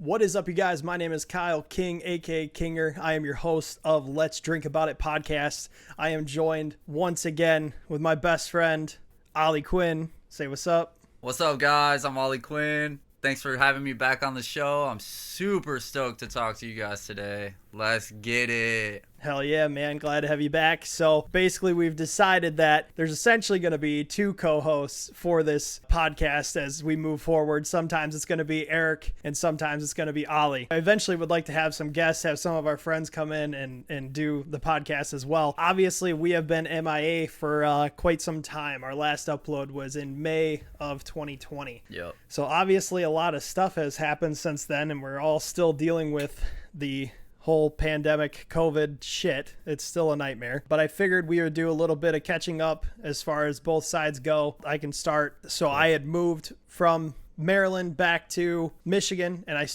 What is up, you guys? My name is Kyle King, aka Kinger. I am your host of Let's Drink About It podcast. I am joined once again with my best friend, Oli Quinn. Say what's up. What's up, guys? I'm Oli Quinn. Thanks for having me back on the show. I'm super stoked to talk to you guys today. Let's get it. Hell yeah, man. Glad to have you back. So basically, we've decided that there's essentially going to be two co-hosts for this podcast as we move forward. Sometimes it's going to be Eric and sometimes it's going to be Oli. I eventually would like to have some guests, have some of our friends come in and do the podcast as well. Obviously, we have been MIA for quite some time. Our last upload was in May of 2020. Yep. So obviously, a lot of stuff has happened since then, and we're all still dealing with the whole pandemic COVID shit. It's still a nightmare, but I figured we would do a little bit of catching up as far as both sides go. I can start. So I had moved from Maryland back to Michigan, and I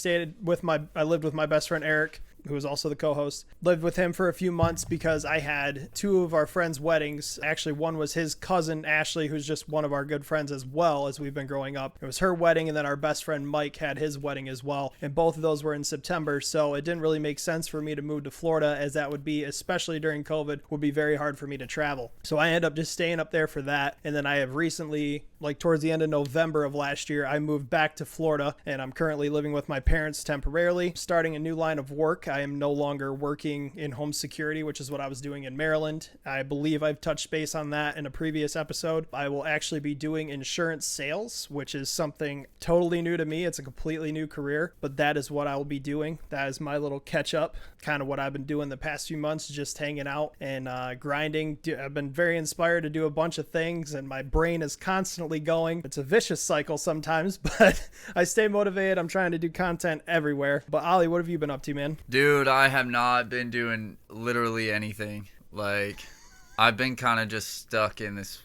lived with my best friend Eric, who was also the co-host. Lived with him for a few months because I had two of our friends' weddings. Actually, one was his cousin, Ashley, who's just one of our good friends as well as we've been growing up. It was her wedding, and then our best friend Mike had his wedding as well. And both of those were in September, so it didn't really make sense for me to move to Florida, as that would be, especially during COVID, would be very hard for me to travel. So I ended up just staying up there for that. And then I have recently, towards the end of November of last year, I moved back to Florida, and I'm currently living with my parents temporarily, starting a new line of work. I am no longer working in home security, which is what I was doing in Maryland. I believe I've touched base on that in a previous episode. I will actually be doing insurance sales, which is something totally new to me. It's a completely new career, but that is what I will be doing. That is my little catch up, kind of what I've been doing the past few months, just hanging out and grinding. I've been very inspired to do a bunch of things, and my brain is constantly going. It's a vicious cycle sometimes, but I stay motivated. I'm trying to do content everywhere. But Oli, what have you been up to, man? Dude, I have not been doing literally anything. I've been kind of just stuck in this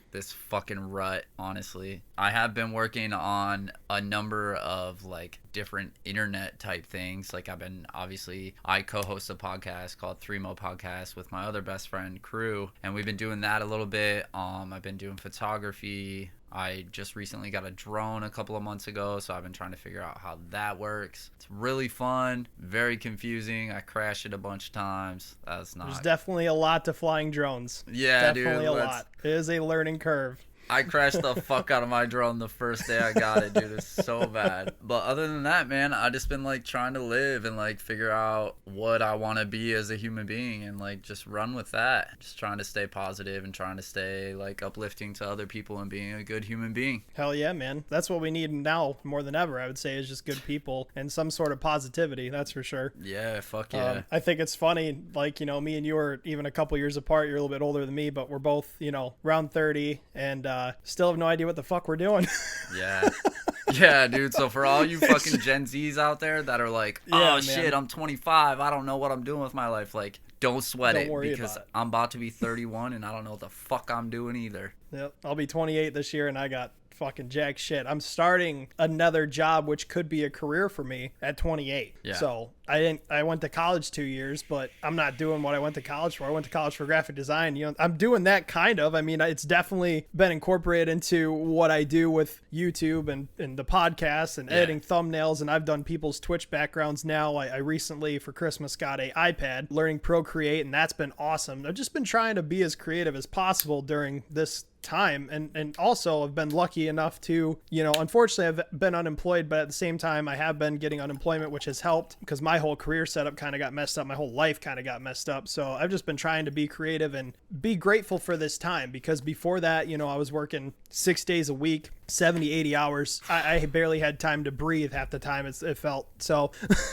fucking rut, honestly. I have been working on a number of different internet type things. I co-host a podcast called 3Mo Podcast with my other best friend Crew, and we've been doing that a little bit. I've been doing photography. I just recently got a drone a couple of months ago, so I've been trying to figure out how that works. It's really fun, very confusing. I crashed it a bunch of times. There's definitely a lot to flying drones. Yeah, definitely a lot. It is a learning curve. I crashed the fuck out of my drone the first day I got it, dude. It's so bad. But other than that, man, I just been trying to live and figure out what I want to be as a human being and just run with that. Just trying to stay positive and trying to stay uplifting to other people and being a good human being. Hell yeah, man. That's what we need now more than ever, I would say, is just good people and some sort of positivity. That's for sure. Yeah, fuck yeah. I think it's funny, me and you are even a couple years apart. You're a little bit older than me, but we're both, around 30 and still have no idea what the fuck we're doing. Yeah, dude. So for all you fucking Gen Zs out there that are shit, I'm 25. I don't know what I'm doing with my life. Don't sweat it, because I'm about to be 31 and I don't know what the fuck I'm doing either. Yep. I'll be 28 this year and I got fucking jack shit. I'm starting another job which could be a career for me at 28. Yeah. So I went to college 2 years, but I'm not doing what I went to college for. I went to college for graphic design. I'm doing that kind of. I mean, it's definitely been incorporated into what I do with YouTube and the podcast and editing thumbnails, and I've done people's Twitch backgrounds now. I recently for Christmas got a iPad learning Procreate, and that's been awesome. I've just been trying to be as creative as possible during this time, and also I've been lucky enough to, unfortunately I've been unemployed, but at the same time I have been getting unemployment, which has helped because my whole career setup kind of got messed up. My whole life kind of got messed up. So I've just been trying to be creative and be grateful for this time, because before that, I was working 6 days a week, 70, 80 hours. I barely had time to breathe half the time, it felt. So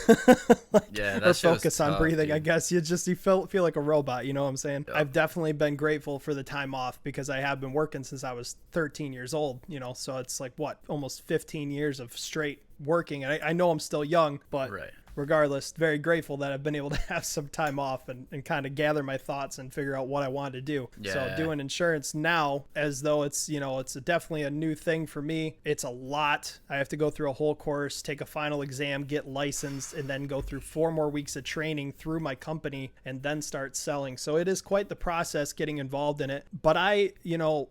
or focus on breathing, dude. I guess you feel like a robot, you know what I'm saying? Yep. I've definitely been grateful for the time off, because I have been working since I was 13 years old, so it's almost 15 years of straight working. And I know I'm still young, but right. Regardless, very grateful that I've been able to have some time off and kind of gather my thoughts and figure out what I wanted to do. Yeah. So doing insurance now, as though it's, it's definitely a new thing for me. It's a lot. I have to go through a whole course, take a final exam, get licensed, and then go through 4 more weeks of training through my company and then start selling. So it is quite the process getting involved in it. But I,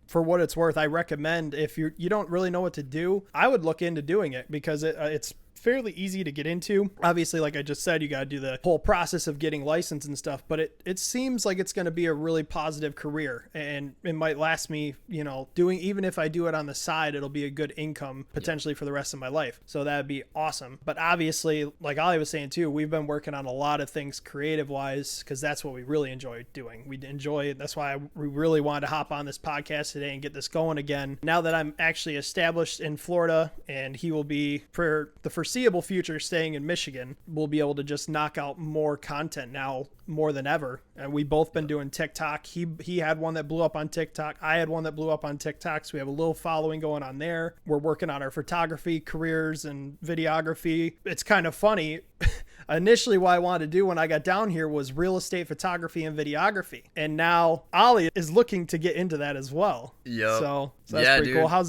for what it's worth, I recommend, if you don't really know what to do, I would look into doing it, because it's fairly easy to get into. Obviously, like I just said, you got to do the whole process of getting licensed and stuff, but it seems like it's going to be a really positive career, and it might last me, doing, even if I do it on the side, it'll be a good income potentially for the rest of my life. So that'd be awesome. But obviously, like Oli was saying too, we've been working on a lot of things creative wise, because that's what we really enjoy doing. That's why we really wanted to hop on this podcast today and get this going again. Now that I'm actually established in Florida, and he will be, for the foreseeable future, staying in Michigan, we'll be able to just knock out more content now more than ever. And we both been doing TikTok. He had one that blew up on TikTok. I had one that blew up on TikTok. So we have a little following going on there. We're working on our photography careers and videography. It's kind of funny. Initially, what I wanted to do when I got down here was real estate photography and videography. And now Oli is looking to get into that as well. Yep. So that's pretty cool. How's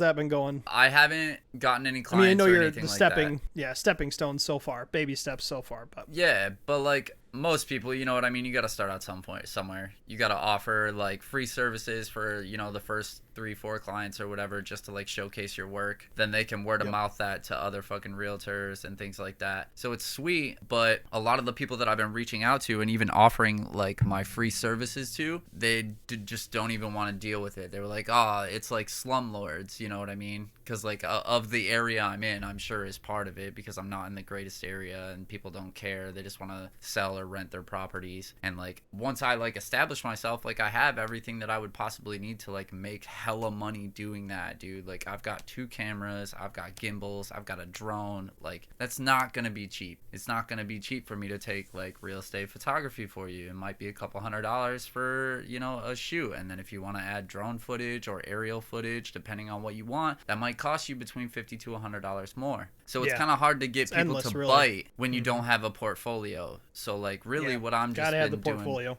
that been going? I haven't gotten any clients. I know or you're anything the like stepping stones so far, baby steps so far, but yeah, but like most people, you know what I mean? You got to start out some point somewhere. You got to offer like free services for, the first 3-4 clients or whatever, just to like showcase your work. Then they can word of mouth that to other fucking realtors and things like that. So it's sweet, but a lot of the people that I've been reaching out to and even offering like my free services to, they just don't even want to deal with it. They were like, it's like slumlords, you know what I mean? Because like of the area I'm in, I'm sure is part of it, because I'm not in the greatest area and people don't care. They just want to sell or rent their properties. And like once I like establish myself, like I have everything that I would possibly need to like make hella money doing that, dude. Like I've got 2 cameras, I've got gimbals, I've got a drone. Like that's not gonna be cheap. It's not gonna be cheap for me to take like real estate photography for you. It might be a couple $100 for a shoot, and then if you want to add drone footage or aerial footage, depending on what you want, that might cost you between $50 to $100 more. So it's kind of hard to get people to bite when you don't have a portfolio. So like really what I'm just gotta have the portfolio.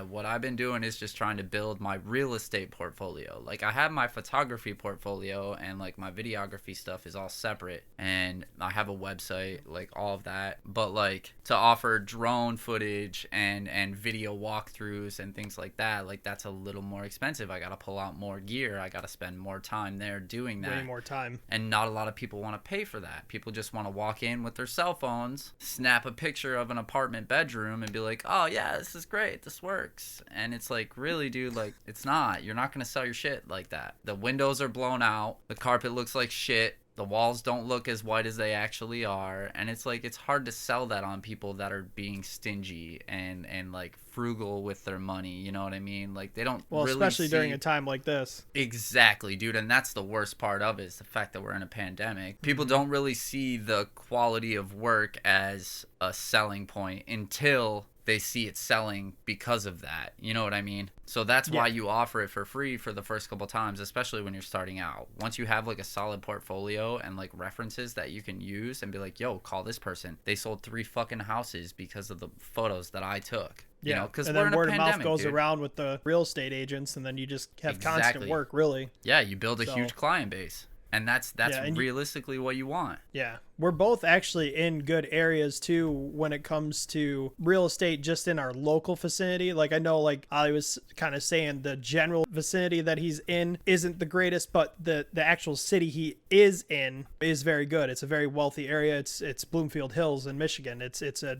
What I've been doing is just trying to build my real estate portfolio. Like I have my photography portfolio, and like my videography stuff is all separate, and I have a website, like all of that. But like to offer drone footage and video walkthroughs and things like that, like that's a little more expensive. I gotta pull out more gear. I gotta spend more time there doing that. Way more time. And not a lot of people want to pay for that. People just want to walk in with their cell phones, snap a picture of an apartment bedroom, and be like, oh yeah, this is great, this works. And it's like, really, dude, like it's not. You're not gonna sell your shit like that. The windows are blown out, the carpet looks like shit, the walls don't look as white as they actually are, and it's like it's hard to sell that on people that are being stingy and like frugal with their money, you know what I mean? Like they don't really especially during a time like this. Exactly, dude. And that's the worst part of it, is the fact that we're in a pandemic. People don't really see the quality of work as a selling point until they see it selling because of that. You know what I mean? So that's why you offer it for free for the first couple times, especially when you're starting out. Once you have like a solid portfolio and like references that you can use and be like, yo, call this person. They sold 3 fucking houses because of the photos that I took. Yeah, because and we're then in a word of pandemic, mouth goes dude. around with the real estate agents, and then you just have constant work, really. Yeah, you build a huge client base. And that's and realistically what you want. Yeah. We're both actually in good areas too when it comes to real estate, just in our local vicinity. Like I know, like I was kind of saying, the general vicinity that he's in isn't the greatest, but the actual city he is in is very good. It's a very wealthy area. It's Bloomfield Hills in Michigan. It's a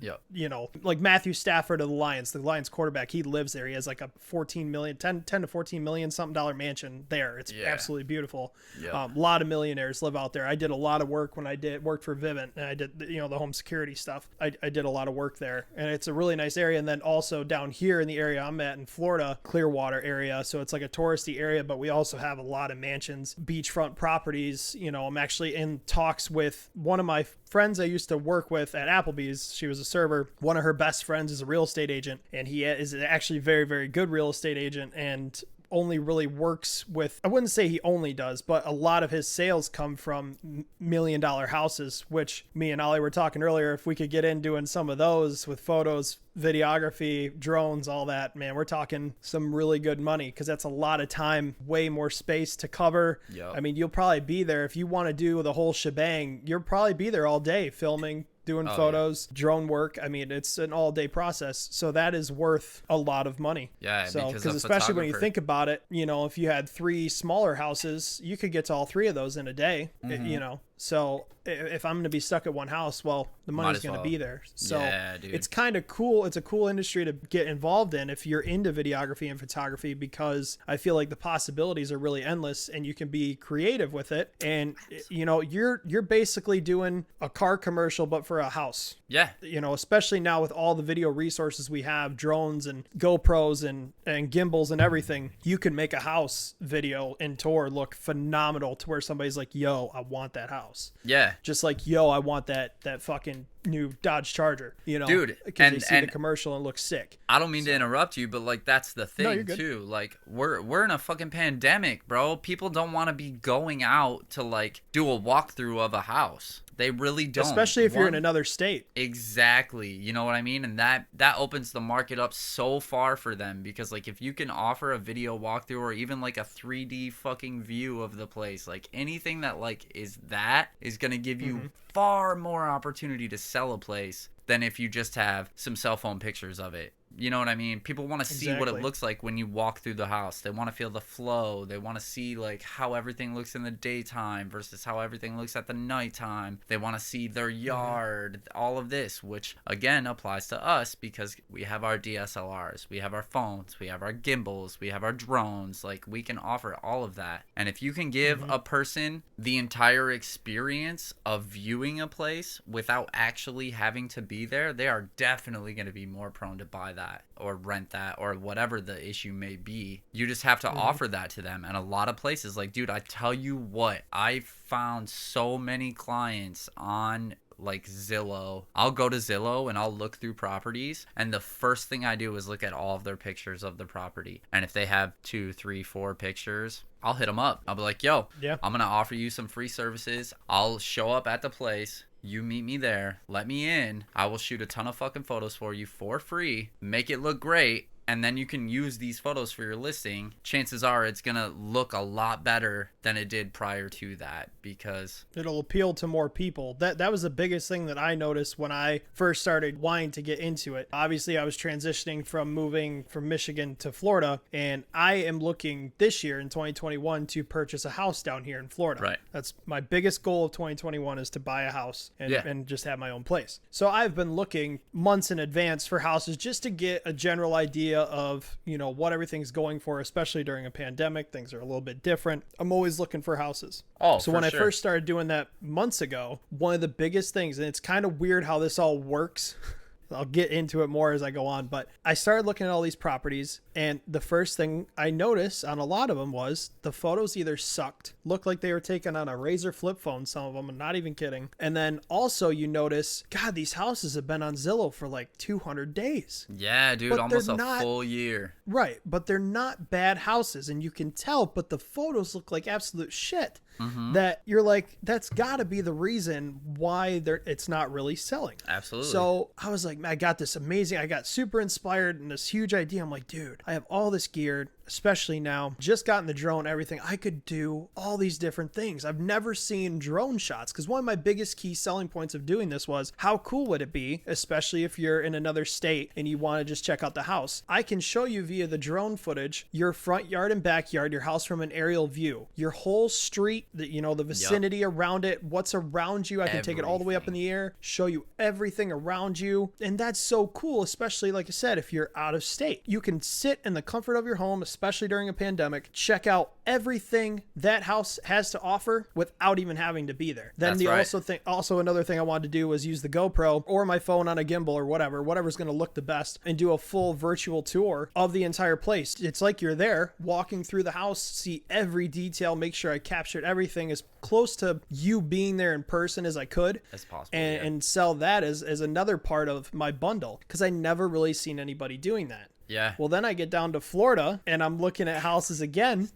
like Matthew Stafford of the Lions quarterback. He lives there. He has like a 10 to 14 million something dollar mansion there. It's absolutely beautiful. A lot of millionaires live out there. I did a lot of work when I worked for Vivint, and I did the home security stuff. I did a lot of work there, and it's a really nice area. And then also down here in the area I'm at in Florida, Clearwater area, so it's like a touristy area, but we also have a lot of mansions, beachfront properties. I'm actually in talks with one of my friends I used to work with at Applebee's. She was a server. One of her best friends is a real estate agent, and he is actually very, very good real estate agent, and only really works with, I wouldn't say he only does, but a lot of his sales come from $1 million houses, which me and Oli were talking earlier. If we could get in doing some of those with photos, videography, drones, all that, man, we're talking some really good money, because that's a lot of time, way more space to cover. I mean, you'll probably be there if you want to do the whole shebang. You'll probably be there all day filming, doing photos, drone work. I mean, it's an all-day process, so that is worth a lot of money. Because especially when you think about it, if you had 3 smaller houses, you could get to all 3 of those in a day. So if I'm going to be stuck at one house, well, the money's going to be there. So yeah, dude. it's kind of cool. It's a cool industry to get involved in if you're into videography and photography, because I feel like the possibilities are really endless and you can be creative with it. And you know, you're basically doing a car commercial, but for a house. Yeah. You know, especially now with all the video resources we have, drones and GoPros and gimbals and everything, you can make a house video and tour look phenomenal to where somebody's like, yo, I want that house. Yeah. Just like, yo, I want that fucking new Dodge Charger, you know, dude, because they see the commercial and look sick. I don't mean to interrupt you, but like that's the thing you're good. too. Like we're in a fucking pandemic, bro. People don't want to be going out to like do a walkthrough of a house. They really don't. Especially if you're in another state. Exactly. You know what I mean? And that opens the market up so far for them, because like if you can offer a video walkthrough or even like a 3D fucking view of the place, like anything that like is going to give you far more opportunity to sell a place than if you just have some cell phone pictures of it. You know what I mean? People want to see what it looks like when you walk through the house. They want to feel the flow. They want to see like how everything looks in the daytime versus how everything looks at the nighttime. They want to see their yard, all of this, which again applies to us because we have our DSLRs, we have our phones, we have our gimbals, we have our drones. Like we can offer all of that. And if you can give a person the entire experience of viewing a place without actually having to be there, they are definitely going to be more prone to buy that or rent that or whatever the issue may be. You just have to offer that to them. And a lot of places, like, dude, I tell you what, I found so many clients on like Zillow. I'll go to Zillow and I'll look through properties, and the first thing I do is look at all of their pictures of the property. And if they have 2, 3, 4 pictures, I'll hit them up. I'll be like, yo, I'm gonna offer you some free services. I'll show up at the place. You meet me there, let me in. I will shoot a ton of fucking photos for you for free, make it look great, and then you can use these photos for your listing. Chances are it's going to look a lot better than it did prior to that, because it'll appeal to more people. That was the biggest thing that I noticed when I first started wanting to get into it. Obviously, I was transitioning from moving from Michigan to Florida, and I am looking this year in 2021 to purchase a house down here in Florida. Right. That's my biggest goal of 2021, is to buy a house and just have my own place. So I've been looking months in advance for houses just to get a general idea of, you know, what everything's going for, especially during a pandemic. Things are a little bit different. I'm always looking for houses. So when I first started doing that months ago, one of the biggest things, and it's kind of weird how this all works, I'll get into it more as I go on, but I started looking at all these properties, and the first thing I noticed on a lot of them was the photos either sucked, looked like they were taken on a Razr flip phone, some of them, I'm not even kidding. And then also you notice, God, these houses have been on Zillow for like 200 days. Yeah, dude, but almost a full year. Right, but they're not bad houses, and you can tell, but the photos look like absolute shit. That you're like, that's got to be the reason why it's not really selling. Absolutely. So I was like, man, I got this amazing, I got super inspired and this huge idea. I'm like, dude, I have all this gear, especially now, just gotten the drone, everything. I could do all these different things. I've never seen drone shots, because one of my biggest key selling points of doing this was, how cool would it be, especially if you're in another state and you want to just check out the house. I can show you via the drone footage your front yard and backyard, your house from an aerial view, your whole street, the vicinity around it, what's around you. I can take it all the way up in the air, show you everything around you. And that's so cool, especially, like I said, if you're out of state. You can sit in the comfort of your home, especially during a pandemic, check out everything that house has to offer without even having to be there. Then also another thing I wanted to do was use the GoPro or my phone on a gimbal or whatever's going to look the best, and do a full virtual tour of the entire place. It's like you're there walking through the house, see every detail, make sure I captured everything as close to you being there in person as I could, as possible, and sell that as another part of my bundle, because I never really seen anybody doing that. Yeah. Well, then I get down to Florida and I'm looking at houses again.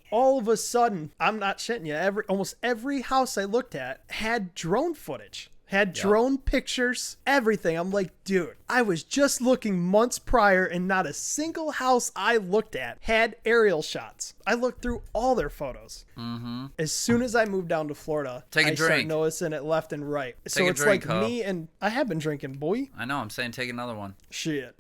All of a sudden, I'm not shitting you, almost every house I looked at had drone footage, had drone pictures, everything. I'm like, dude, I was just looking months prior and not a single house I looked at had aerial shots. I looked through all their photos. As soon as I moved down to Florida, I start noticing it left and right. So it's like me, and I have been drinking, boy. I know, I'm saying take another one. Shit.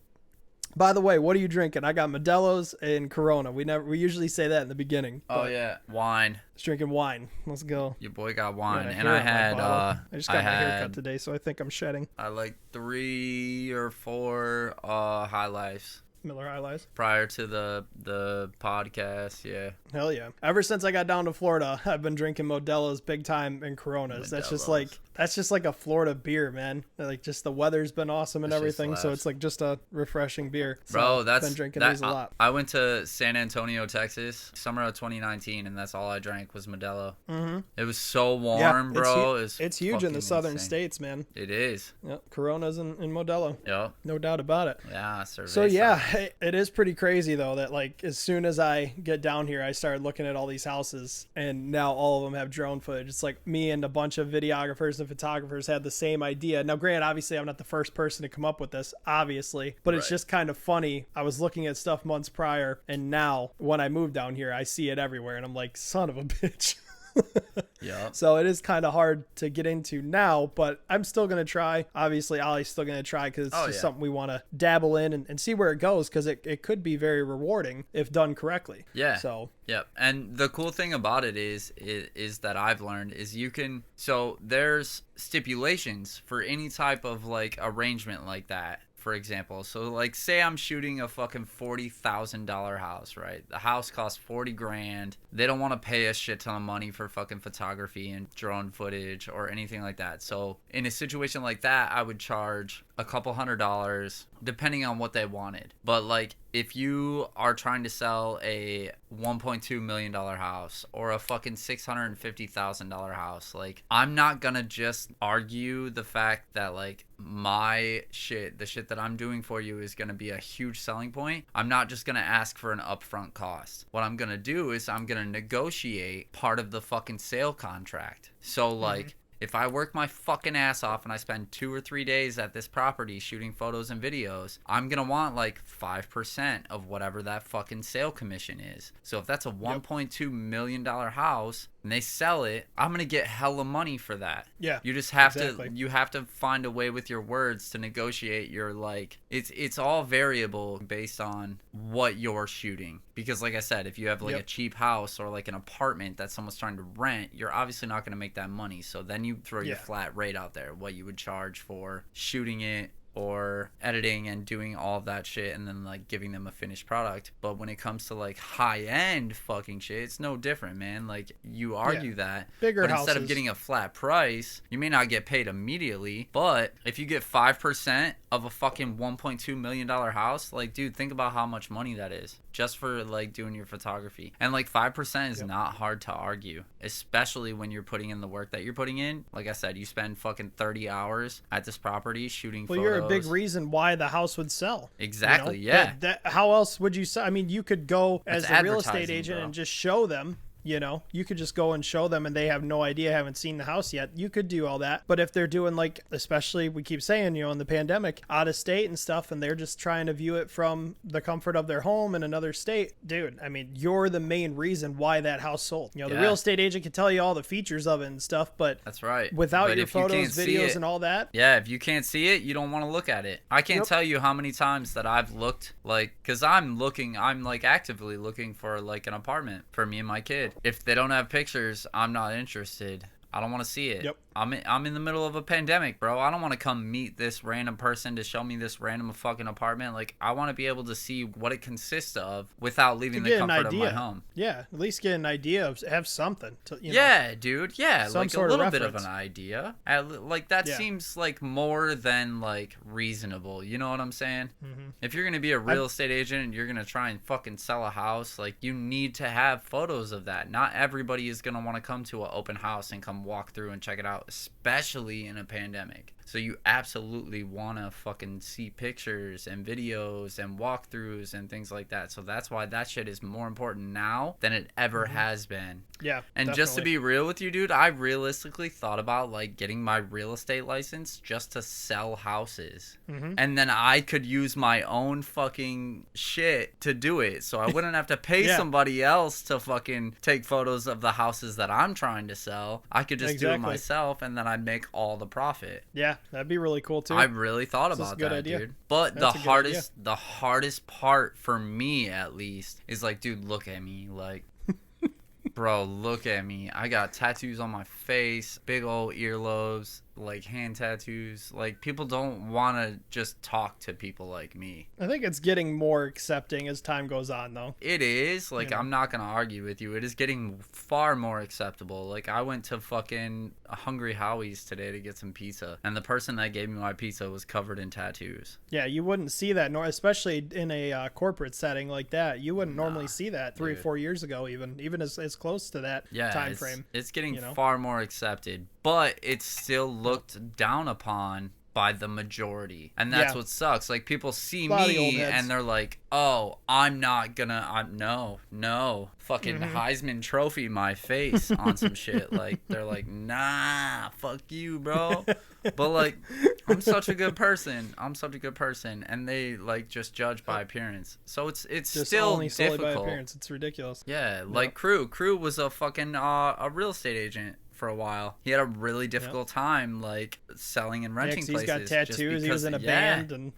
By the way, what are you drinking? I got Modelo's and Corona. We usually say that in the beginning. Oh yeah, wine. Just drinking wine. Let's go. Your boy got wine, Yeah, and I had I just got my haircut today, so I think I'm shedding. I like 3 or 4 High Lifes. Miller High Life. Prior to the podcast, yeah. Hell yeah. Ever since I got down to Florida, I've been drinking Modelo's big time and Coronas. Modelo's. That's just like a Florida beer, man. Like, just the weather's been awesome and That shit everything, so slaps. it's like just a refreshing beer. So Bro, I've been drinking these a lot. I went to San Antonio, Texas, summer of 2019, and that's all I drank was Modelo. Mm-hmm. It was so warm, bro. It's huge in the southern insane. states, man. It is. Yep, Coronas and Modelo. Yep. No doubt about it. Yeah, So yeah, it is pretty crazy though that like as soon as I get down here, I started looking at all these houses, and now all of them have drone footage. It's like me and a bunch of videographers and photographers had the same idea. Now, granted, obviously I'm not the first person to come up with this, obviously, but it's just kind of funny. I was looking at stuff months prior, and now when I moved down here, I see it everywhere, and I'm like, son of a bitch. Yeah. So it is kind of hard to get into now, but I'm still going to try. Obviously, Ollie's still going to try because it's just something we want to dabble in and see where it goes, because it could be very rewarding if done correctly. Yeah. So. Yep. And the cool thing about it is that I've learned is so there's stipulations for any type of like arrangement like that. For example, so like say I'm shooting a fucking $40,000 house, right? The house costs $40,000. They don't want to pay a shit ton of money for fucking photography and drone footage or anything like that. So in a situation like that, I would charge a couple $100 depending on what they wanted. But like if you are trying to sell a $1.2 million house or a fucking $650,000 house, like I'm not gonna just argue the fact that like the shit that I'm doing for you is gonna be a huge selling point. I'm not just gonna ask for an upfront cost. What I'm gonna do is I'm gonna negotiate part of the fucking sale contract. So like if I work my fucking ass off and I spend 2 or 3 days at this property shooting photos and videos, I'm going to want like 5% of whatever that fucking sale commission is. So if that's a $1.2 million house and they sell it, I'm going to get hella money for that. Yeah. You just have to find a way with your words to negotiate your like, it's all variable based on what you're shooting. Because like I said, if you have like a cheap house or like an apartment that someone's trying to rent, you're obviously not going to make that money. So then you throw your flat rate out there, what you would charge for shooting it or editing and doing all of that shit and then like giving them a finished product. But when it comes to like high end fucking shit, it's no different, man. Like you argue that, bigger but houses. Instead of getting a flat price, you may not get paid immediately, but if you get 5% of a fucking $1.2 million house, like dude, think about how much money that is just for like doing your photography. And like 5% is not hard to argue, especially when you're putting in the work that you're putting in. Like I said, you spend fucking 30 hours at this property shooting photos. You're a big reason why the house would sell. Exactly. You know? Yeah. How else would you sell? I mean, you could go as a real estate advertising, agent bro. and just show them. You know, you could just go and show them and they have no idea, haven't seen the house yet. You could do all that. But if they're doing like, especially we keep saying, you know, in the pandemic, out of state and stuff, and they're just trying to view it from the comfort of their home in another state, dude, I mean, you're the main reason why that house sold. You know, the real estate agent can tell you all the features of it and stuff, but that's right. Without your photos, videos, and all that. Yeah, if you can't see it, you don't want to look at it. I can't tell you how many times that I've looked, like, because I'm like actively looking for like an apartment for me and my kid. If they don't have pictures, I'm not interested. I don't want to see it. Yep. I'm in the middle of a pandemic, bro. I don't want to come meet this random person to show me this random fucking apartment. Like, I want to be able to see what it consists of without leaving the comfort of my home. Yeah, at least get an idea of, have something. To, you know, know, dude. Yeah, some like sort a little of bit of an idea. Like, that seems like more than like reasonable. You know what I'm saying? Mm-hmm. If you're going to be a real estate agent and you're going to try and fucking sell a house, like, you need to have photos of that. Not everybody is going to want to come to an open house and come walk through and check it out, especially in a pandemic. So you absolutely want to fucking see pictures and videos and walkthroughs and things like that. So that's why that shit is more important now than it ever has been. Yeah. And definitely. just to be real with you, dude, I realistically thought about like getting my real estate license just to sell houses. Mm-hmm. And then I could use my own fucking shit to do it. So I wouldn't have to pay somebody else to fucking take photos of the houses that I'm trying to sell. I could just do it myself and then I'd make all the profit. Yeah. that'd be really cool too. I really thought This is a about good that, idea. dude. But That's a good idea. the hardest part for me, at least, is like, dude, look at me, like, bro, look at me. I got tattoos on my face, big old earlobes, like hand tattoos. Like, people don't want to just talk to people like me. I think it's getting more accepting as time goes on, though. It is. Like, You know? I'm not going to argue with you. It is getting far more acceptable. Like, I went to fucking Hungry Howie's today to get some pizza, and the person that gave me my pizza was covered in tattoos. Yeah, you wouldn't see that, especially in a corporate setting like that. You wouldn't normally see that 3 or 4 years ago, even as close to that time frame. It's getting far more accepted, but it's still looked down upon by the majority, and that's what sucks. Like, people see me and they're like, oh, I'm no fucking Heisman Trophy my face on some shit. Like, they're like, nah, fuck you, bro. But like, I'm such a good person, and they like just judge by appearance. So it's Just still only solely difficult. by appearance. It's ridiculous. Yeah, like Crew was a fucking a real estate agent for a while. He had a really difficult time like selling and renting places. He's got tattoos. He was in a band, and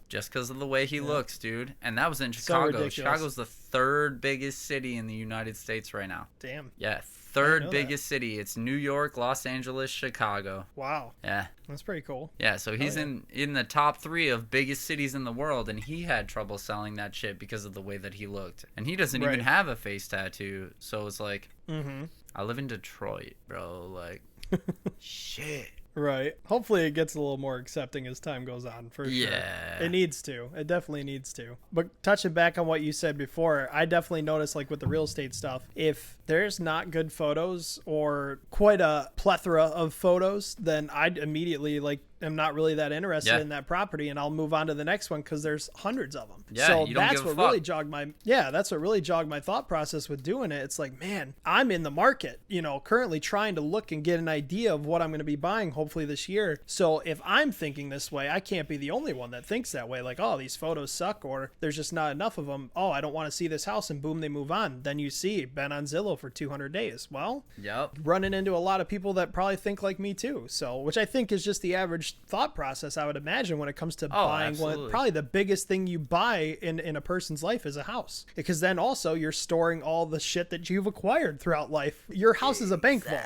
just because of the way he looks, dude. And that was in Chicago. Chicago's the third biggest city in the United States right now. Damn. Yeah, third biggest city. It's New York, Los Angeles, Chicago. Wow. Yeah. That's pretty cool. Yeah, so he's in the top 3 of biggest cities in the world, and he had trouble selling that shit because of the way that he looked. And he doesn't even have a face tattoo, so it's like, I live in Detroit, bro. Like, shit. Right. Hopefully it gets a little more accepting as time goes on, for sure. Yeah. It needs to. It definitely needs to. But touching back on what you said before, I definitely noticed, like with the real estate stuff, if there's not good photos or quite a plethora of photos, then I'd immediately am not really that interested in that property, and I'll move on to the next one because there's hundreds of them. Yeah, so you don't that's give a what really fuck. jogged my thought process with doing it. It's like, man, I'm in the market, currently trying to look and get an idea of what I'm going to be buying hopefully this year. So if I'm thinking this way, I can't be the only one that thinks that way. Like, oh, these photos suck, or there's just not enough of them. Oh, I don't want to see this house, and boom, they move on. Then you see been on Zillow for 200 days. Well, running into a lot of people that probably think like me too. So, which I think is just the average thought process, I would imagine, when it comes to buying one. Probably the biggest thing you buy in a person's life is a house, because then also you're storing all the shit that you've acquired throughout life. Your house is a bank vault.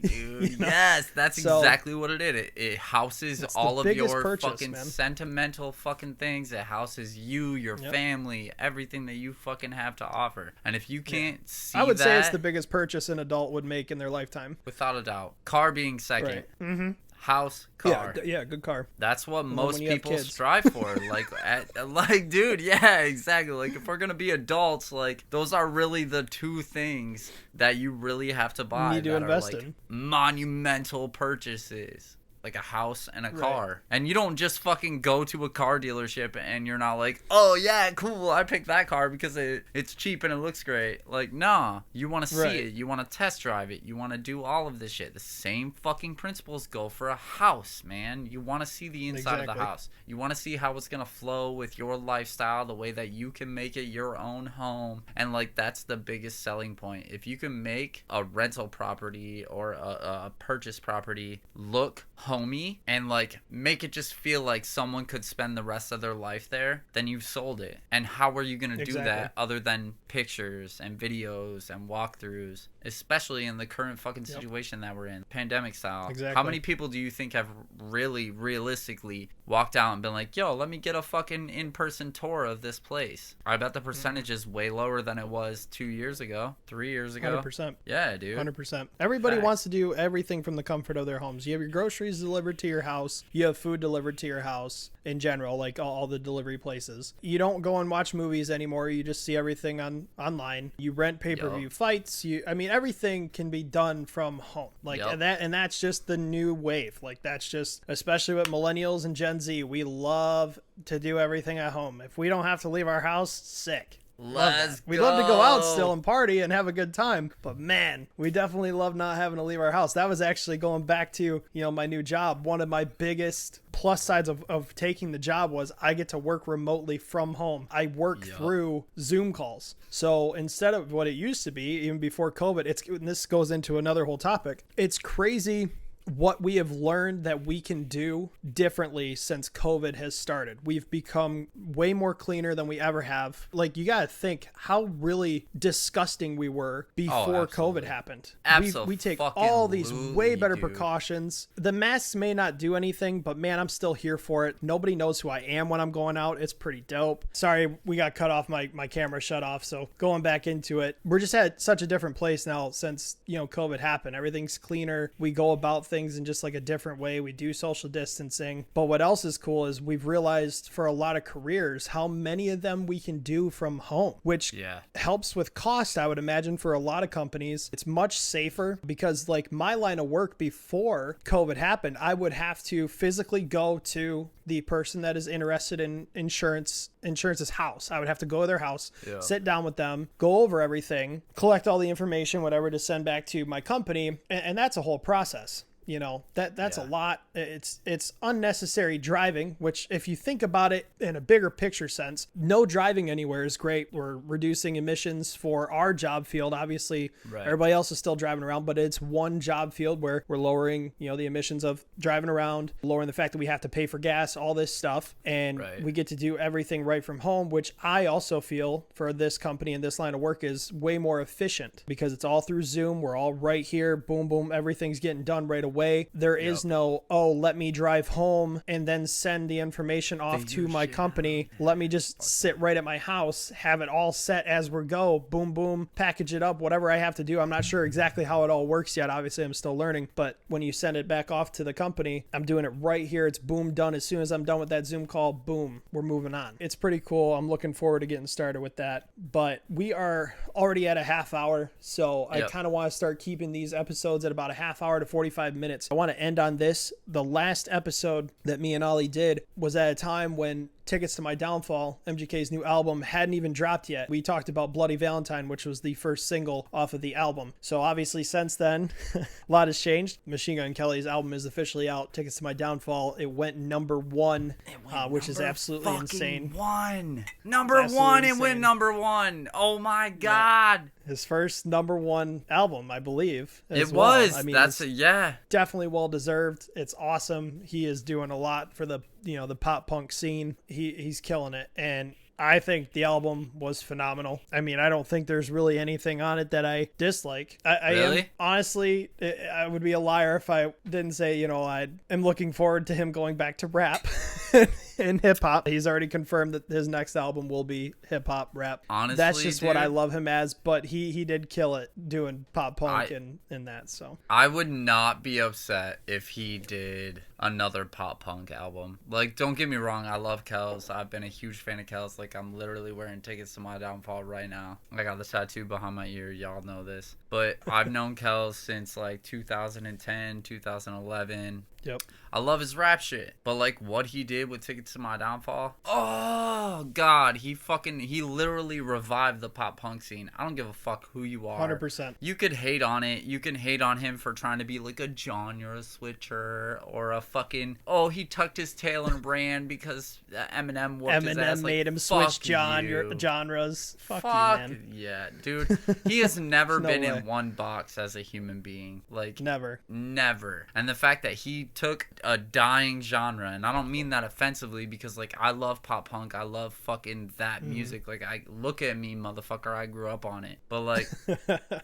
Dude. Yes, that's exactly what it is. It houses all of your fucking sentimental fucking things. It houses you, your family, everything that you fucking have to offer. And if you can't see that, I would say it's the biggest purchase an adult would make in their lifetime. Without a doubt. Car being second. Right. House, car. Yeah, good car. That's what most people strive for. Dude, yeah, exactly. Like, if we're gonna be adults, like, those are really the 2 things that you really have to buy. You need to invest in monumental purchases. Like a house and a car. And you don't just fucking go to a car dealership and you're not like, oh yeah, cool, I picked that car because it's cheap and it looks great. Like, nah, you want to see it, you want to test drive it, you want to do all of this shit. The same fucking principles go for a house, man. You want to see the inside of the house. You want to see how it's gonna flow with your lifestyle, the way that you can make it your own home. And like, that's the biggest selling point. If you can make a rental property or a purchase property look homey and like make it just feel like someone could spend the rest of their life there, then you've sold it. And how are you going to do that other than pictures and videos and walkthroughs, especially in the current fucking situation that we're in, pandemic style? How many people do you think have really realistically walked out and been like, yo, let me get a fucking in-person tour of this place? I bet the percentage is way lower than it was 2 years ago, 3 years ago. 100%. Yeah, dude. 100%. Everybody wants to do everything from the comfort of their homes. You have your groceries delivered to your house. You have food delivered to your house in general, like all the delivery places. You don't go and watch movies anymore. You just see everything online. You rent pay-per-view fights. Everything can be done from home. Like and that's just the new wave. Like, that's just, especially with millennials and Gen Z, we love to do everything at home. If we don't have to leave our house, sick. We'd love to go out still and party and have a good time, but man, we definitely love not having to leave our house. That was actually, going back to my new job, one of my biggest plus sides of taking the job was I get to work remotely from home. I work through Zoom calls. So instead of what it used to be, even before COVID, and this goes into another whole topic. It's crazy what we have learned that we can do differently since COVID has started. We've become way more cleaner than we ever have. Like, you got to think how really disgusting we were before COVID happened. We take all these way better precautions. The masks may not do anything, but man, I'm still here for it. Nobody knows who I am when I'm going out. It's pretty dope. Sorry, we got cut off. My camera shut off. So going back into it, we're just at such a different place now since, COVID happened. Everything's cleaner. We go about things in just like a different way. We do social distancing. But what else is cool is we've realized for a lot of careers how many of them we can do from home, which helps with cost, I would imagine, for a lot of companies. It's much safer because like my line of work before COVID happened, I would have to physically go to the person that is interested in insurance's house. I would have to go to their house, sit down with them, go over everything, collect all the information, whatever, to send back to my company. And that's a whole process. That's a lot. It's unnecessary driving, which if you think about it in a bigger picture sense, no driving anywhere is great. We're reducing emissions for our job field. Obviously, everybody else is still driving around, but it's one job field where we're lowering, the emissions of driving around, lowering the fact that we have to pay for gas, all this stuff. And we get to do everything right from home, which I also feel for this company and this line of work is way more efficient because it's all through Zoom. We're all right here. Boom, boom. Everything's getting done right away. There is no, let me drive home and then send the information off to my company. Let me just sit right at my house, have it all set as we go. Boom, boom, package it up, whatever I have to do. I'm not sure exactly how it all works yet. Obviously, I'm still learning. But when you send it back off to the company, I'm doing it right here. It's boom, done. As soon as I'm done with that Zoom call, boom, we're moving on. It's pretty cool. I'm looking forward to getting started with that. But we are already at a half hour. So I kind of want to start keeping these episodes at about a half hour to 45 minutes. I want to end on this. The last episode that me and Oli did was at a time when Tickets to My Downfall, MGK's new album, hadn't even dropped yet. We talked about Bloody Valentine, which was the first single off of the album. So obviously since then, a lot has changed. Machine Gun Kelly's album is officially out. Tickets to My Downfall, it went number one, which is absolutely insane. Number one, it went number one. Oh my God. His first number one album, I believe. It was. I mean, definitely well deserved. It's awesome. He is doing a lot for the pop punk scene. He's killing it, and I think the album was phenomenal. I mean, I don't think there's really anything on it that I dislike. Honestly, I would be a liar if I didn't say, I am looking forward to him going back to rap and hip hop. He's already confirmed that his next album will be hip hop rap. Honestly, that's just what I love him as, but he did kill it doing pop punk and that. So I would not be upset if he did another pop punk album. Like, don't get me wrong, I love Kels. I've been a huge fan of Kels. Like, I'm literally wearing Tickets to My Downfall right now. I got the tattoo behind my ear. Y'all know this. But I've known Kels since like 2010, 2011. Yep. I love his rap shit. But like what he did with Tickets to My Downfall, oh God, he literally revived the pop punk scene. I don't give a fuck who you are. 100%. You could hate on it. You can hate on him for trying to be like a genre switcher or a fucking, he tucked his tail and ran because Eminem whooped his ass. Eminem made him switch genres. Fuck you, man. Yeah, dude. He has never been in one box as a human being. Like, never. And the fact that he took a dying genre, and I don't mean that offensively because like I love pop punk, I love fucking that music. Like, I look at me, motherfucker, I grew up on it. But like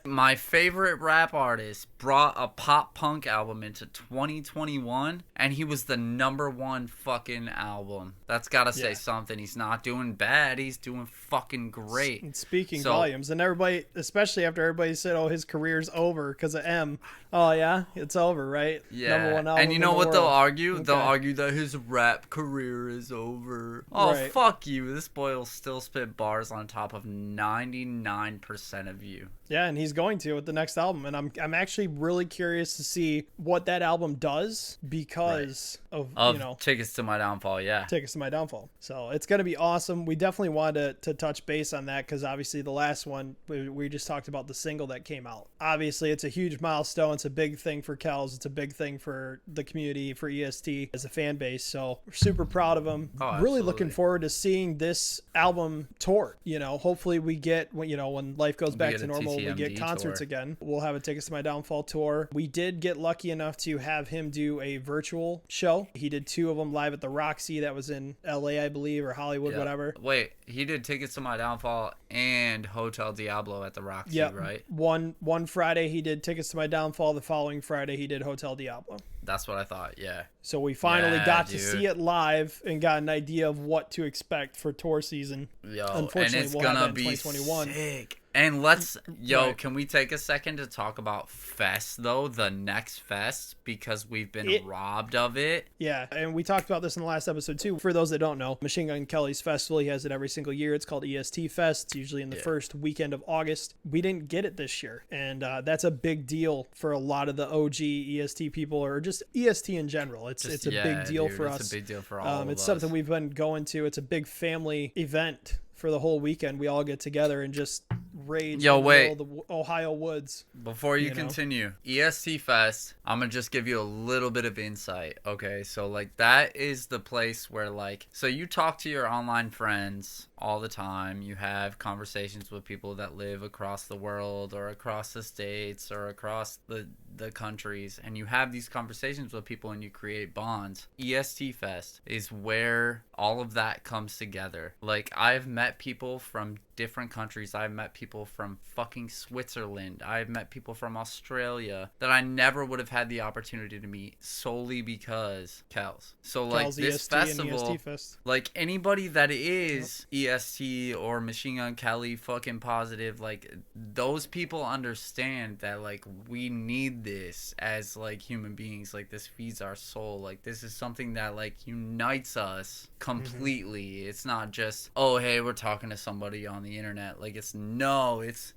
my favorite rap artist brought a pop punk album into 2021 and he was the number one fucking album. That's gotta say something. He's not doing bad, he's doing fucking great. Speaking volumes. And everybody, especially after everybody said, his career's over because of M. Oh yeah, it's over, right? Yeah. Number one album. And you know what they'll argue? Okay. They'll argue that his rap career is over. Oh, fuck you. This boy will still spit bars on top of 99% of you. Yeah, and he's going to with the next album. And I'm actually really curious to see what that album does because of Tickets to My Downfall, Tickets to My Downfall. So it's going to be awesome. We definitely wanted to touch base on that because obviously the last one, we just talked about the single that came out. Obviously, it's a huge milestone. It's a big thing for Kels. It's a big thing for the the community for EST as a fan base. So we're super proud of him. Oh, really absolutely. looking forward to seeing this album tour. You know, hopefully we get, you know, when life goes back get to a normal, we get TCMD concerts tour. again. We'll have a Tickets to My Downfall tour. We did get lucky enough to have him do a virtual show. He did 2 of them live at the Roxy. That was in LA, I believe, or Hollywood, Yeah. whatever. Wait, he did Tickets to My Downfall and Hotel Diablo at the Roxy, Yep. right? One Friday he did Tickets to My Downfall. The following Friday he did Hotel Diablo. That's what I thought, yeah. So we finally Yeah, got to dude. see it live and got an idea of what to expect for tour season. Yo, Unfortunately, and it's we'll have gonna that in be 2021. sick. And let's, Right. can we take a second to talk about Fest, though? The next Fest, because we've been robbed of it. Yeah, and we talked about this in the last episode too. For those that don't know, Machine Gun Kelly's festival, he has it every single year. It's called EST Fest. It's usually in the first weekend of August. We didn't get it this year, and that's a big deal for a lot of the OG EST people, or just EST in general. It's a big deal for us. It's a big deal for all of It's us. something we've been going to. It's a big family event for the whole weekend. We all get together and just rage Yo, in the wait. middle of the Ohio woods. Before you you know? continue, EST Fest, I'm gonna just give you a little bit of insight. Okay, so like that is the place where like, so you talk to your online friends all the time. You have conversations with people that live across the world or across the states or across the countries, and you have these conversations with people and you create bonds. EST Fest is where all of that comes together. Like, I've met people from different countries. I've met people from fucking Switzerland. I've met people from Australia that I never would have had the opportunity to meet solely because Kels. So like Cal's this EST and festival, EST Fest. like anybody that is EST or Machine Gun Kelly fucking positive, like those people understand that like we need this as like human beings. Like this feeds our soul. Like this is something that like unites us completely. It's not just, oh hey, we're talking to somebody on the internet. Like it's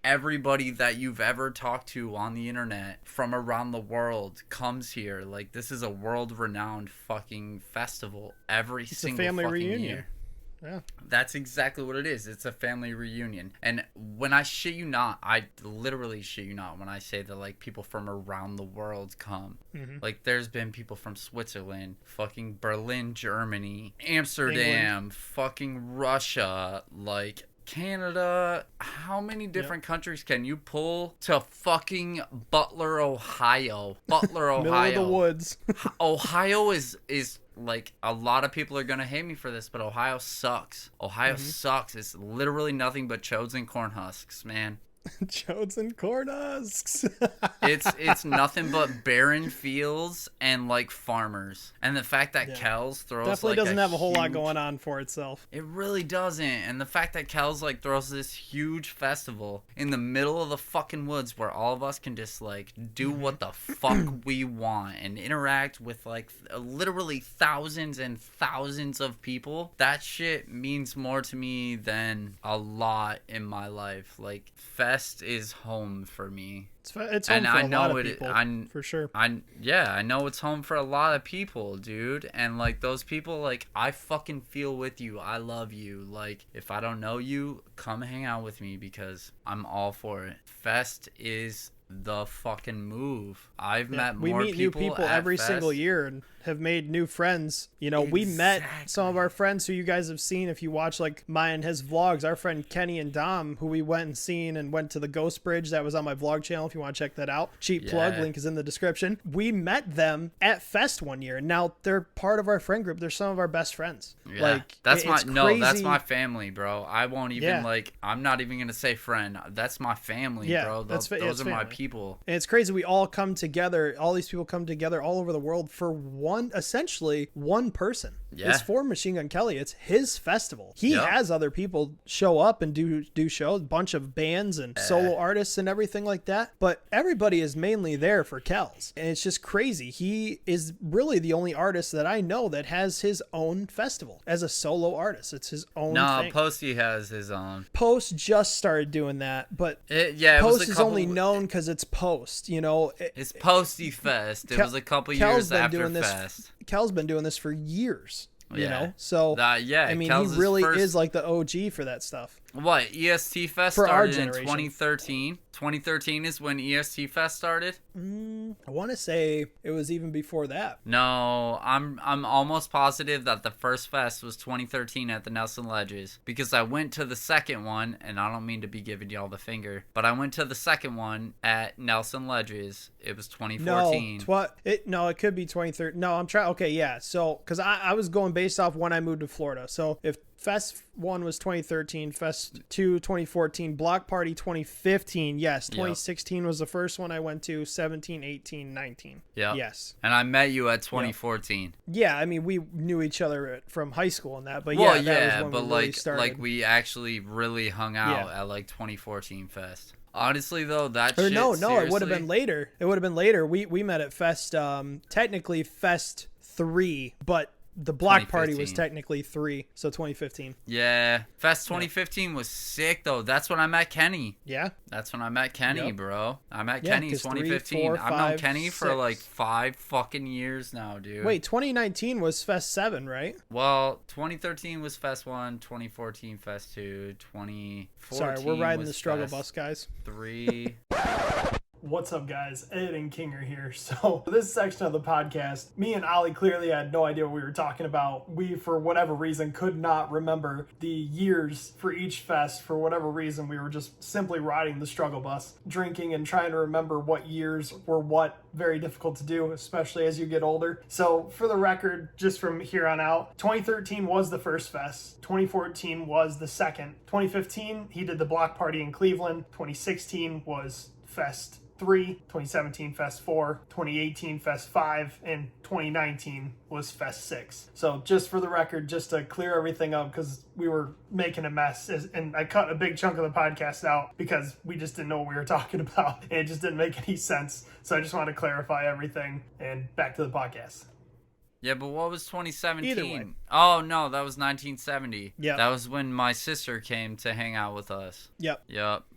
everybody that you've ever talked to on the internet from around the world comes here. Like this is a world renowned fucking festival every single family fucking reunion. year. Yeah. That's exactly what it is. It's a family reunion. And when I shit you not, I literally shit you not when I say that like people from around the world come. Like there's been people from Switzerland, fucking Berlin, Germany, Amsterdam, fucking Russia, like Canada. How many different countries can you pull to fucking Butler, Ohio? Butler, Ohio. Middle of the woods. Ohio is like, a lot of people are gonna hate me for this, but Ohio sucks. Ohio sucks. It's literally nothing but chodes and corn husks, man. Chodes and corn husks. It's nothing but barren fields and like farmers. And the fact that Kells throws Definitely like doesn't have a whole lot huge- going on for itself. It really doesn't. And the fact that Kells like throws this huge festival in the middle of the fucking woods where all of us can just like do what the fuck we want and interact with like literally thousands and thousands of people. That shit means more to me than a lot in my life. Like Fest is home for me. It's home for a lot of people, for sure. I know it's home for a lot of people, dude. And like those people, like I fucking feel with you. I love you. Like if I don't know you, come hang out with me because I'm all for it. Fest is the fucking move. I've met more people. We meet new people at every Fest. single year and have made new friends. You know, we met some of our friends who you guys have seen if you watch like Maya and his vlogs. Our friend Kenny and Dom, who we went and seen and went to the Ghost Bridge. That was on my vlog channel if you want to check that out. Cheap plug, link is in the description. We met them at Fest one year, and now they're part of our friend group. They're some of our best friends. Yeah. Like that's crazy. my family, bro. I won't even like, I'm not even gonna say friend. That's my family, bro. Those are my people. And it's crazy. We all come together. All these people come together all over the world for essentially one person. Yeah. It's for Machine Gun Kelly. It's his festival. He has other people show up and do shows, a bunch of bands and solo artists and everything like that. But everybody is mainly there for Kells. And it's just crazy. He is really the only artist that I know that has his own festival as a solo artist. It's his own thing. Posty has his own. Post just started doing that, but it Post was is only known because it's Post, you know. It's Posty Fest. It was a couple years after Fest. Kel's been doing this for years, you know. So I mean, he really first... is like the OG for that stuff. What, EST Fest for started in generation. 2013? 2013 is when EST Fest started? I want to say it was even before that. No, I'm almost positive that the first fest was 2013 at the Nelson Ledges, because I went to the second one, and I don't mean to be giving y'all the finger, but I went to the second one at Nelson Ledges. It was 2014. No, it could be 2013. No, I'm trying. Okay, yeah. So, because I was going based off when I moved to Florida. So if Fest 1 was 2013, Fest 2 2014, Block Party 2015. Yes, 2016 was the first one I went to. 17, 18, 19. Yeah. Yes. And I met you at 2014. Yeah, I mean we knew each other from high school and that, but well, that was when we really started. like we actually really hung out at like 2014 Fest. Honestly, though, that shit, no, seriously, it would have been later. It would have been later. We met at Fest, technically Fest 3, but the block party was technically 3, so 2015. Yeah. Fest 2015 was sick, though. That's when I met Kenny. Yeah. That's when I met Kenny, bro. I met Kenny 2015. 3, 4, 5, I've known Kenny 6. for like 5 fucking years now, dude. Wait, 2019 was Fest 7, right? Well, 2013 was Fest 1, 2014 Fest 2, 2014 Sorry, we're riding was the struggle Fest bus, guys. 3. What's up, guys? Ed and Kinger here. So this section of the podcast, me and Oli clearly had no idea what we were talking about. We, for whatever reason, could not remember the years for each fest. For whatever reason, we were just simply riding the struggle bus, drinking and trying to remember what years were what. Very difficult to do, especially as you get older. So for the record, just from here on out, 2013 was the first fest. 2014 was the second. 2015, he did the block party in Cleveland. 2016 was Fest 3, 2017 Fest 4, 2018 Fest 5, and 2019 was Fest 6. So just for the record, just to clear everything up, because we were making a mess, and I cut a big chunk of the podcast out because we just didn't know what we were talking about, and it just didn't make any sense. So I just wanted to clarify everything, and back to the podcast. Yeah, but what was 2017? Either way. Oh, no, that was 1970. Yeah. That was when my sister came to hang out with us. Yep.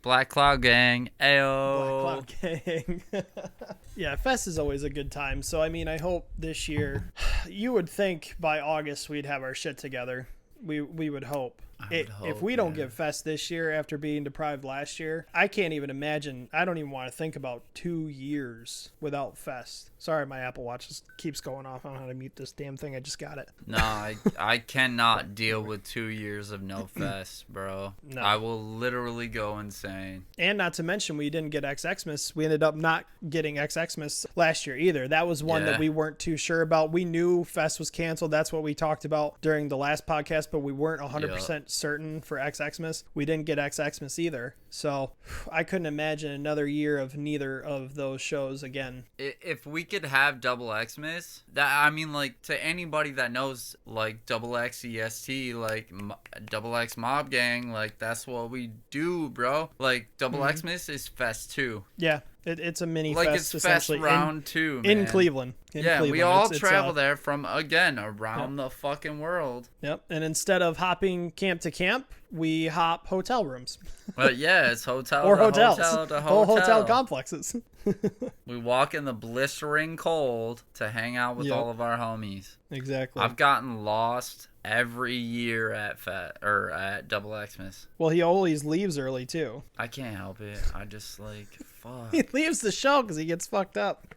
Black Cloud Gang. Ayo. Black Cloud Gang. Yeah, Fest is always a good time. So, I mean, I hope this year, you would think by August we'd have our shit together. We would hope. If we don't get Fest this year after being deprived last year, I can't even imagine. I don't even want to think about 2 years without Fest. Sorry, my Apple Watch just keeps going off. I don't know how to mute this damn thing. I just got it. No, I cannot deal with 2 years of no Fest, bro. No. I will literally go insane. And not to mention, we didn't get XXmas. We ended up not getting XXmas last year either. That was one that we weren't too sure about. We knew Fest was canceled. That's what we talked about during the last podcast, but we weren't 100% certain for XXmas. We didn't get XXmas either. So I couldn't imagine another year of neither of those shows again. If we could have double Xmas, that, I mean, like, to anybody that knows, like, double X EST, like, double X Mob Gang, like, that's what we do, bro. Like, double Xmas is Fest 2. Yeah. It's a mini like fest, it's Fest essentially. round 2, man. In Cleveland. We all travel there from, again, around the fucking world. Yep. And instead of hopping camp to camp, we hop hotel rooms. But yeah, it's hotel or to hotels. Hotel to Whole hotel. hotel complexes. We walk in the blistering cold to hang out with all of our homies. Exactly. I've gotten lost every year at double Xmas. Well, he always leaves early too. I can't help it. I just like fuck. He leaves the show because he gets fucked up.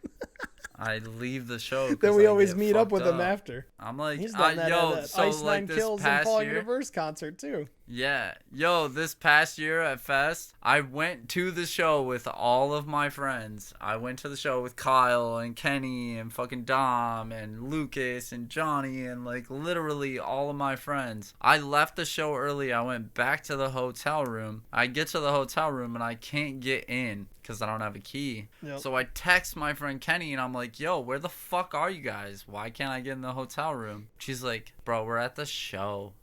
I leave the show. Then we always meet up with him after. I'm like, he's done that at the so Ice like Nine this Kills and past Falling year, Universe concert too. Yeah, this past year at Fest, I went to the show with all of my friends. I went to the show with Kyle and Kenny and fucking Dom and Lucas and Johnny and like literally all of my friends. I left the show early. I went back to the hotel room. I get to the hotel room and I can't get in because I don't have a key. Yep. So I text my friend Kenny and I'm like, yo, where the fuck are you guys? Why can't I get in the hotel room? She's like, bro, we're at the show.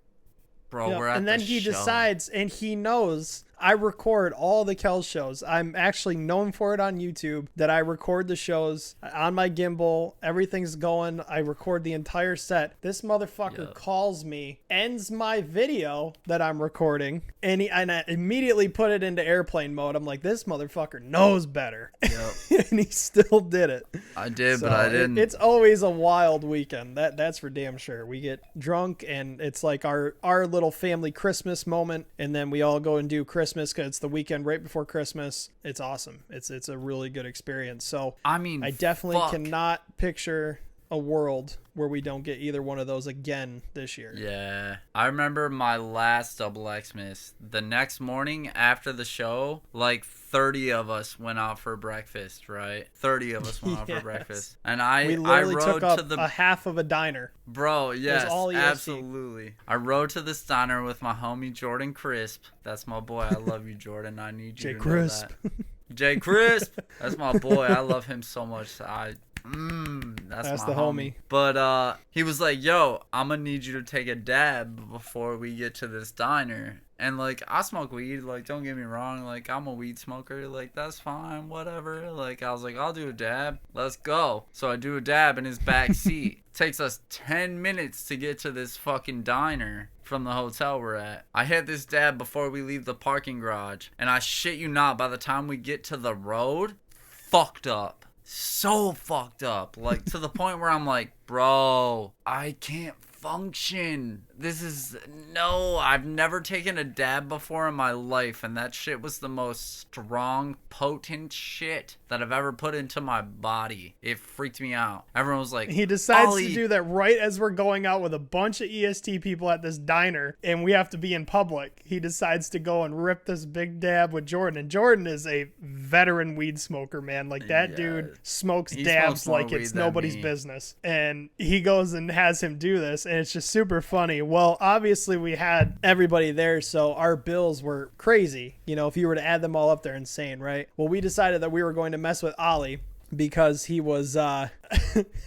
Bro, we're at the show. And then he decides, and he knows I record all the Kel shows. I'm actually known for it on YouTube that I record the shows on my gimbal. Everything's going. I record the entire set. This motherfucker calls me, ends my video that I'm recording, and I immediately put it into airplane mode. I'm like, this motherfucker knows better. Yep. And he still did it. I did, but I didn't. It's always a wild weekend. That's for damn sure. We get drunk, and it's like our little family Christmas moment, and then we all go and do Christmas Christmas because it's the weekend right before Christmas. It's awesome. It's a really good experience. So I mean, I definitely fuck. cannot picture a world where we don't get either one of those again this year. Yeah. I remember my last XXmas. The next morning after the show, like 30 of us went out for breakfast, right? 30 of us went out for breakfast. And We I literally rode took up to the a half of a diner. Bro, yes, all EST. absolutely. I rode to this diner with my homie Jordan Crisp. That's my boy. I love you, Jordan. I need you Jay to Crisp. know that. Jay Crisp. That's my boy. I love him so much. That's my the homie. But he was like, yo, I'm gonna need you to take a dab before we get to this diner. And like, I smoke weed, like, don't get me wrong, like, I'm a weed smoker, like, that's fine, whatever. Like, I was like, I'll do a dab, let's go. So I do a dab in his back seat. Takes us 10 minutes to get to this fucking diner from the hotel we're at. I hit this dab before we leave the parking garage, and I shit you not, by the time we get to the road, fucked up. So fucked up. Like, to the point where I'm like, bro, I can't function. I've never taken a dab before in my life, and that shit was the most strong, potent shit that I've ever put into my body. It freaked me out. Everyone was like, He decides Oli. to do that right as we're going out with a bunch of EST people at this diner, and we have to be in public. He decides to go and rip this big dab with Jordan. And Jordan is a veteran weed smoker, man. Like, that dude smokes He dabs smokes more like it's weed than nobody's me. business. And he goes and has him do this, and it's just super funny. Well, obviously we had everybody there, so our bills were crazy. You know, if you were to add them all up, they're insane, right? Well, we decided that we were going to mess with Oli because he was obviously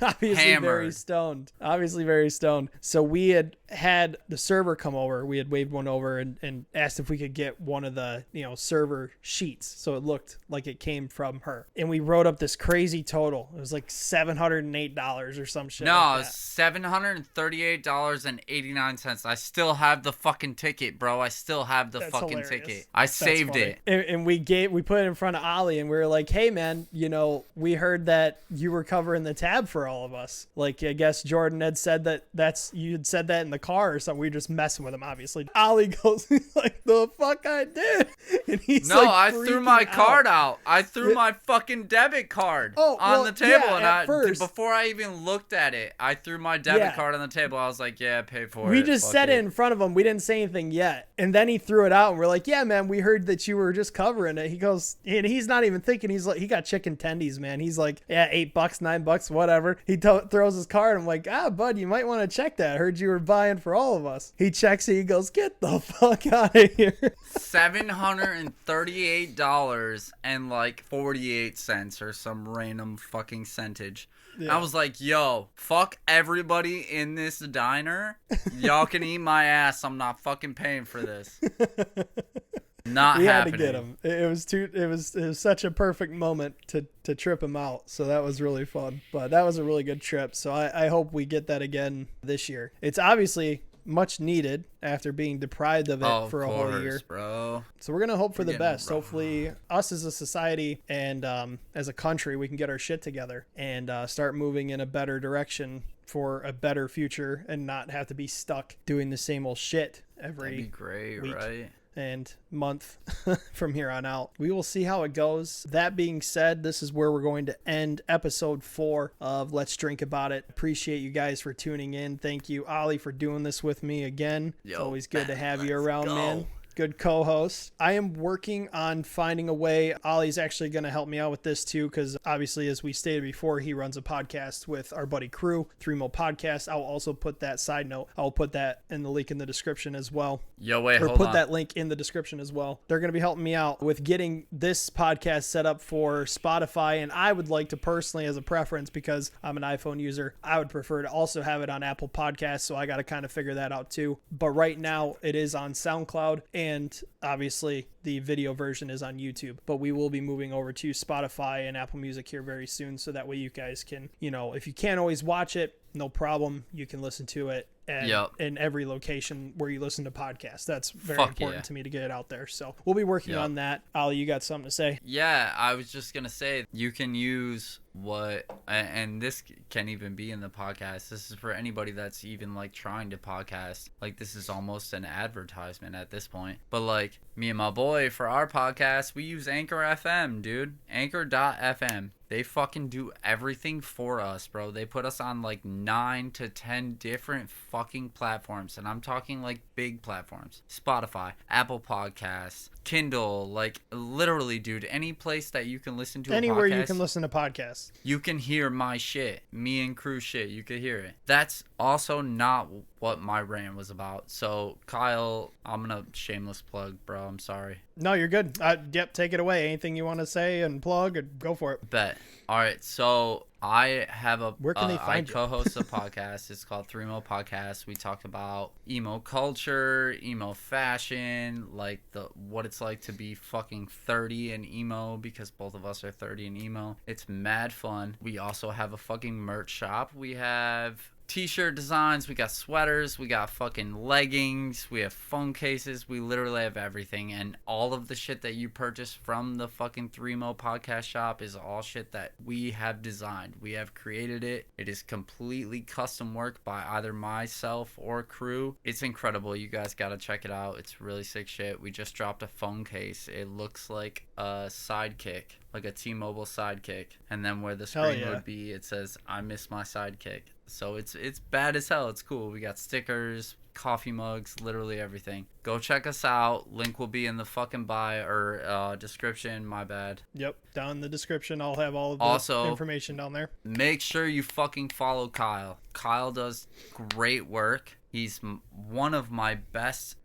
very Hammered. stoned. Obviously very stoned. So we had the server come over. We had waved one over and asked if we could get one of the, server sheets. So it looked like it came from her. And we wrote up this crazy total. It was like $708 or some shit. No, like that. $738.89. I still have the fucking ticket, bro. I still have the That's fucking hilarious. ticket. I That's saved funny. it. And we put it in front of Oli, and we were like, hey man, we heard that you were covering the tab for all of us. Like, I guess Jordan had said you had said that in the car or something. We were just messing with him, obviously. Oli goes, he's like, the fuck I did. And he's No, like, I threw my card out. I threw my fucking debit card on the table, and before I even looked at it, I threw my debit card on the table. I was like, yeah, pay for it. We just said it in front of him. We didn't say anything yet. And then he threw it out, and we're like, yeah, man, we heard that you were just covering it. He goes, and he's not even thinking. He's like, he got chicken tendies, man. He's like, yeah, $8, $9, whatever. He throws his card. I'm like, bud, you might want to check that. I heard you were buying for all of us. He checks it. He goes, get the fuck out of here. $738.48 or some random fucking centage. Yeah. I was like, yo, fuck everybody in this diner. Y'all can eat my ass. I'm not fucking paying for this. Not we happening. had to get him. It was such a perfect moment to trip him out. So that was really fun. But that was a really good trip. So I hope we get that again this year. It's obviously much needed after being deprived of it for a whole year, bro. So we're gonna hope for the best. Rough. Hopefully, us as a society and as a country, we can get our shit together and start moving in a better direction for a better future, and not have to be stuck doing the same old shit every That'd be great, week right? and month from here on out. We will see how it goes. That being said, this is where we're going to end episode 4 of Let's Drink About It. Appreciate you guys for tuning in. Thank you, Oli, for doing this with me again. It's always good to have you around, man. Good co-host. I am working on finding a way. Ollie's actually going to help me out with this too, because obviously, as we stated before, he runs a podcast with our buddy Crew, 3Mo Podcast. I'll also put that side note. I'll put that in the link in the description as well. Yo, wait, or hold put on. that link in the description as well. They're going to be helping me out with getting this podcast set up for Spotify, and I would like to personally, as a preference, because I'm an iPhone user, I would prefer to also have it on Apple Podcasts, so I got to kind of figure that out too. But right now, it is on SoundCloud, and obviously the video version is on YouTube, but we will be moving over to Spotify and Apple Music here very soon, so that way you guys can, if you can't always watch it, no problem, you can listen to it in every location where you listen to podcasts. That's very important to me to get it out there. So we'll be working on that. Oli, you got something to say? Yeah, I was just going to say, you can use and this can't even be in the podcast. This is for anybody that's even trying to podcast. This is almost an advertisement at this point. But me and my boy, boy, for our podcast, we use Anchor FM, dude. Anchor.fm. They fucking do everything for us, bro. They put us on like 9 to 10 different fucking platforms. And I'm talking like big platforms. Spotify, Apple Podcasts, Kindle, like literally, dude, any place that you can listen to a Anywhere podcast, you can listen to podcasts. you can hear my shit. Me and crew shit. You can hear it. That's also not what my rant was about. So, Kyle, I'm going to shameless plug, bro. I'm sorry. No, you're good. Yep, take it away. Anything you want to say and plug, or go for it. Bet. All right. So, I have a Where can they find I you? co-host a podcast. It's called 3Mo Podcast. We talk about emo culture, emo fashion, like what it's like to be fucking 30 and emo, because both of us are 30 and emo. It's mad fun. We also have a fucking merch shop. We have t-shirt designs, we got sweaters, we got fucking leggings, we have phone cases, we literally have everything. And all of the shit that you purchase from the fucking 3Mo podcast shop is all shit that we have designed. We have created it. It is completely custom work by either myself or crew. It's incredible. You guys gotta check it out. It's really sick shit. We just dropped a phone case. It looks like a sidekick, like a T-Mobile sidekick, and then where the screen would be, it says "I miss my sidekick." So it's bad as hell. It's cool. We got stickers, coffee mugs, literally everything. Go check us out. Link will be in the fucking bio or description. My bad. Yep, down in the description, I'll have all of the Also, information down there. Make sure you fucking follow Kyle. Kyle does great work. He's one of my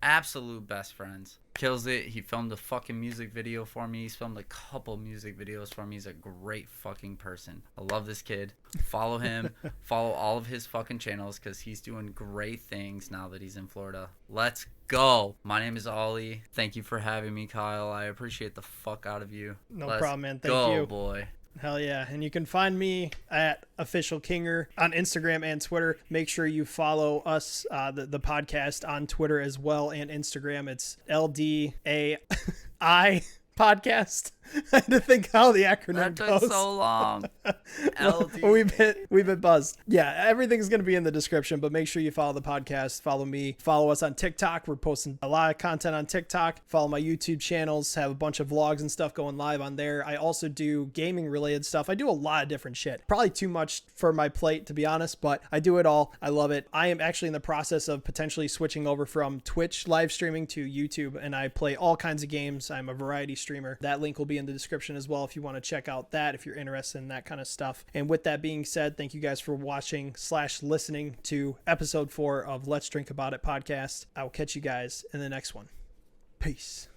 absolute best friends. Kills it. He filmed a fucking music video for me. He's filmed a couple music videos for me. He's a great fucking person. I love this kid. Follow him. Follow all of his fucking channels, because he's doing great things now that he's in Florida. Let's go. My name is Oli. Thank you for having me, Kyle. I appreciate the fuck out of you. No Let's problem, man. Thank go, you. boy. Hell yeah. And you can find me at Official Kinger on Instagram and Twitter. Make sure you follow us, the podcast, on Twitter as well and Instagram. It's LDAI podcast. I had to think how the acronym That took goes. so long. LD. We've been buzzed. Yeah, everything's going to be in the description, but make sure you follow the podcast, follow me, follow us on TikTok. We're posting a lot of content on TikTok. Follow my YouTube channels, have a bunch of vlogs and stuff going live on there. I also do gaming related stuff. I do a lot of different shit. Probably too much for my plate, to be honest, but I do it all. I love it. I am actually in the process of potentially switching over from Twitch live streaming to YouTube, and I play all kinds of games. I'm a variety streamer. That link will be in the description as well if you want to check out that, if you're interested in that kind of stuff. And with that being said, thank you guys for watching / listening to episode 4 of Let's Drink About It podcast. I will catch you guys in the next one. Peace.